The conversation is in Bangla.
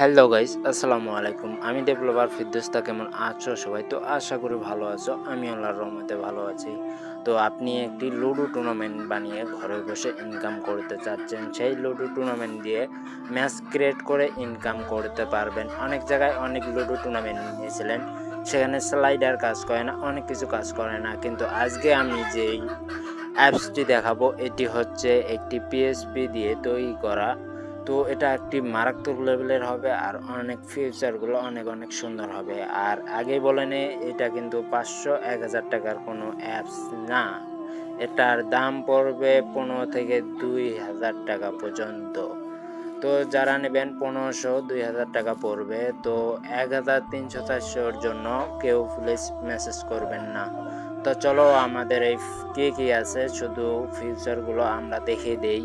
হ্যালো গাইস, আসসালামু আলাইকুম। আমি ডেভেলপার ফিরদৌস। কেমন আছো সবাই? তো আশা করি ভালো আছো। আমি আল্লাহর রহমতে ভালো আছি। তো আপনি একটি লুডো টুর্নামেন্ট বানিয়ে ঘরে বসে ইনকাম করতে চাচ্ছেন। সেই লুডো টুর্নামেন্ট দিয়ে ম্যাচ ক্রিয়েট করে ইনকাম করতে পারবেন। অনেক জায়গায় অনেক লুডো টুর্নামেন্ট নিয়েছিলেন। সেখানে স্লাইডার কাজ করে না, অনেক কিছু কাজ করে না। কিন্তু আজকে আমি যেই অ্যাপসটি দেখাবো এটি হচ্ছে একটি পিএসপি দিয়ে তৈরি করা। তো এটা একটি মারাত্মক লেভেলের হবে আর অনেক ফিচারগুলো অনেক সুন্দর হবে। আর আগেই বলে নেই, এটা কিন্তু ৫০০-১,০০০ টাকার কোনো অ্যাপস না। এটার দাম পড়বে ১৫ থেকে ২,০০০ টাকা পর্যন্ত। তো যারা নেবেন ১৫০০-২,০০০ টাকা পড়বে। তো ১,৩০০-৪০০ জন্য কেউ প্লিজ মেসেজ করবেন না। তো চলো আমাদের এই কি আছে শুধু ফিচারগুলো আমরা দেখিয়ে দেই।